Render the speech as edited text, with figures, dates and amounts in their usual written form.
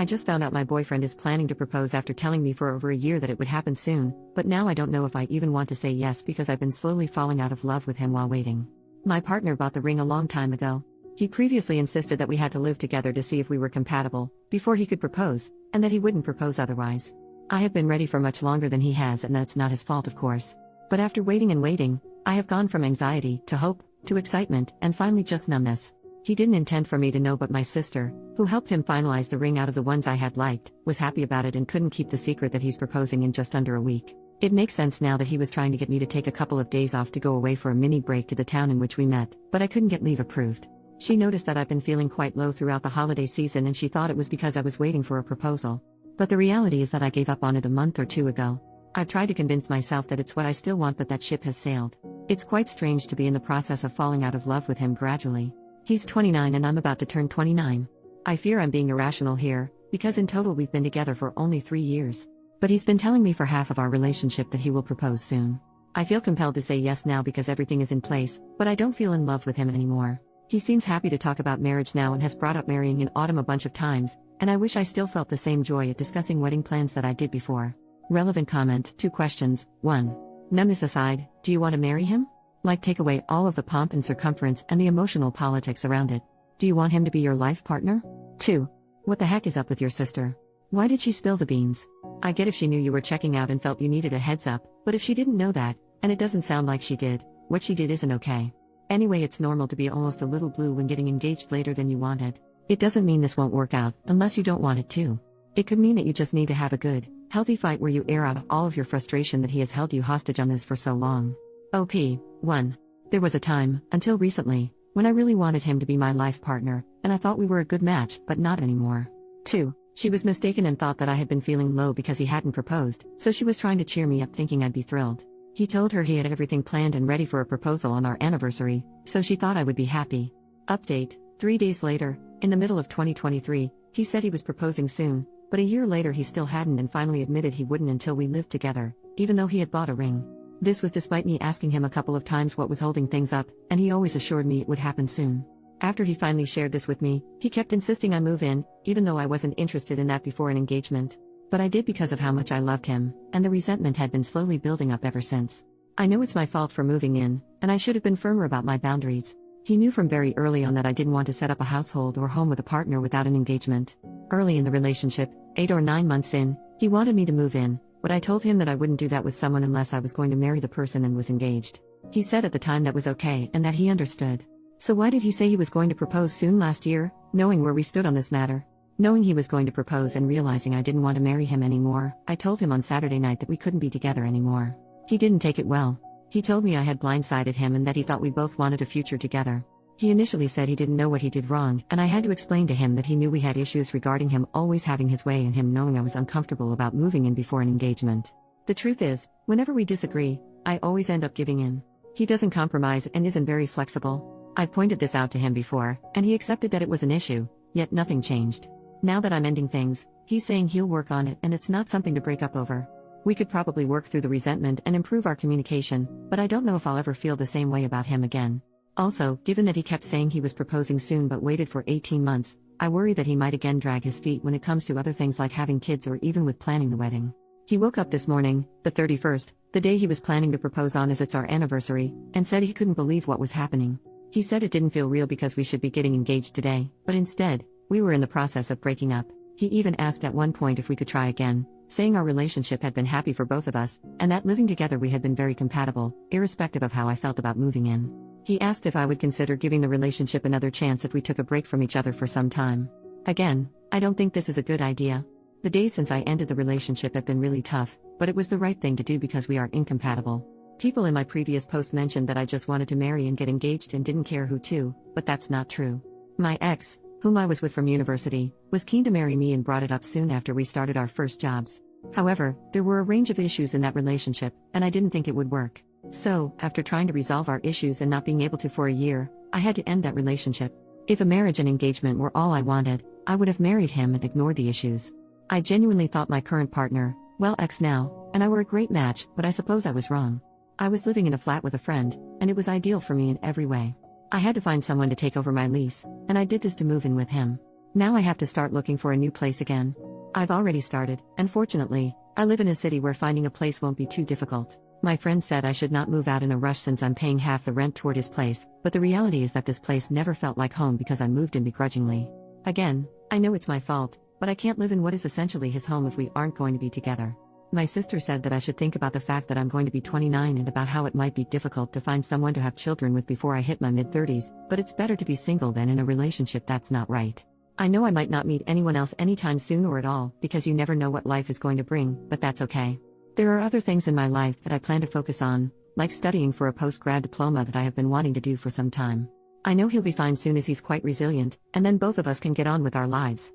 I just found out my boyfriend is planning to propose after telling me for over a year that it would happen soon, but now I don't know if I even want to say yes because I've been slowly falling out of love with him while waiting. My partner bought the ring a long time ago. He previously insisted that we had to live together to see if we were compatible, before he could propose, and that he wouldn't propose otherwise. I have been ready for much longer than he has, and that's not his fault, of course. But after waiting and waiting, I have gone from anxiety, to hope, to excitement, and finally just numbness. He didn't intend for me to know, but my sister, who helped him finalize the ring out of the ones I had liked, was happy about it and couldn't keep the secret that he's proposing in just under a week. It makes sense now that he was trying to get me to take a couple of days off to go away for a mini break to the town in which we met, but I couldn't get leave approved. She noticed that I've been feeling quite low throughout the holiday season and she thought it was because I was waiting for a proposal. But the reality is that I gave up on it a month or two ago. I've tried to convince myself that it's what I still want, but that ship has sailed. It's quite strange to be in the process of falling out of love with him gradually. He's 29 and I'm about to turn 29. I fear I'm being irrational here, because in total we've been together for only 3 years. But he's been telling me for half of our relationship that he will propose soon. I feel compelled to say yes now because everything is in place, but I don't feel in love with him anymore. He seems happy to talk about marriage now and has brought up marrying in autumn a bunch of times, and I wish I still felt the same joy at discussing wedding plans that I did before. Relevant comment, 2 questions. 1. Numbness aside, do you want to marry him? Like, take away all of the pomp and circumference and the emotional politics around it. Do you want him to be your life partner? 2. What the heck is up with your sister? Why did she spill the beans? I get if she knew you were checking out and felt you needed a heads up, but if she didn't know that, and it doesn't sound like she did, what she did isn't okay. Anyway, it's normal to be almost a little blue when getting engaged later than you wanted. It doesn't mean this won't work out, unless you don't want it to. It could mean that you just need to have a good, healthy fight where you air out all of your frustration that he has held you hostage on this for so long. OP. 1. There was a time, until recently, when I really wanted him to be my life partner, and I thought we were a good match, but not anymore. 2. She was mistaken and thought that I had been feeling low because he hadn't proposed, so she was trying to cheer me up thinking I'd be thrilled. He told her he had everything planned and ready for a proposal on our anniversary, so she thought I would be happy. Update. 3 days later, in the middle of 2023, he said he was proposing soon, but a year later he still hadn't and finally admitted he wouldn't until we lived together, even though he had bought a ring. This was despite me asking him a couple of times what was holding things up, and he always assured me it would happen soon. After he finally shared this with me, he kept insisting I move in, even though I wasn't interested in that before an engagement. But I did because of how much I loved him, and the resentment had been slowly building up ever since. I know it's my fault for moving in, and I should have been firmer about my boundaries. He knew from very early on that I didn't want to set up a household or home with a partner without an engagement. Early in the relationship, 8 or 9 months in, he wanted me to move in, but I told him that I wouldn't do that with someone unless I was going to marry the person and was engaged. He said at the time that was okay and that he understood. So why did he say he was going to propose soon last year, knowing where we stood on this matter? Knowing he was going to propose and realizing I didn't want to marry him anymore, I told him on Saturday night that we couldn't be together anymore. He didn't take it well. He told me I had blindsided him and that he thought we both wanted a future together. He initially said he didn't know what he did wrong, and I had to explain to him that he knew we had issues regarding him always having his way and him knowing I was uncomfortable about moving in before an engagement. The truth is, whenever we disagree, I always end up giving in. He doesn't compromise and isn't very flexible. I've pointed this out to him before, and he accepted that it was an issue, yet nothing changed. Now that I'm ending things, he's saying he'll work on it and it's not something to break up over. We could probably work through the resentment and improve our communication, but I don't know if I'll ever feel the same way about him again. Also, given that he kept saying he was proposing soon but waited for 18 months, I worry that he might again drag his feet when it comes to other things like having kids or even with planning the wedding. He woke up this morning, the 31st, the day he was planning to propose on as it's our anniversary, and said he couldn't believe what was happening. He said it didn't feel real because we should be getting engaged today, but instead, we were in the process of breaking up. He even asked at one point if we could try again, saying our relationship had been happy for both of us, and that living together we had been very compatible, irrespective of how I felt about moving in. He asked if I would consider giving the relationship another chance if we took a break from each other for some time. Again, I don't think this is a good idea. The days since I ended the relationship have been really tough, but it was the right thing to do because we are incompatible. People in my previous post mentioned that I just wanted to marry and get engaged and didn't care who to, but that's not true. My ex, whom I was with from university, was keen to marry me and brought it up soon after we started our first jobs. However, there were a range of issues in that relationship, and I didn't think it would work. So, after trying to resolve our issues and not being able to for a year, I had to end that relationship. If a marriage and engagement were all I wanted, I would have married him and ignored the issues. I genuinely thought my current partner, well ex now, and I were a great match, but I suppose I was wrong. I was living in a flat with a friend, and it was ideal for me in every way. I had to find someone to take over my lease, and I did this to move in with him. Now I have to start looking for a new place again. I've already started, and fortunately, I live in a city where finding a place won't be too difficult. My friend said I should not move out in a rush since I'm paying half the rent toward his place, but the reality is that this place never felt like home because I moved in begrudgingly. Again, I know it's my fault, but I can't live in what is essentially his home if we aren't going to be together. My sister said that I should think about the fact that I'm going to be 29 and about how it might be difficult to find someone to have children with before I hit my mid-30s, but it's better to be single than in a relationship that's not right. I know I might not meet anyone else anytime soon or at all, because you never know what life is going to bring, but that's okay. There are other things in my life that I plan to focus on, like studying for a post-grad diploma that I have been wanting to do for some time. I know he'll be fine soon as he's quite resilient, and then both of us can get on with our lives.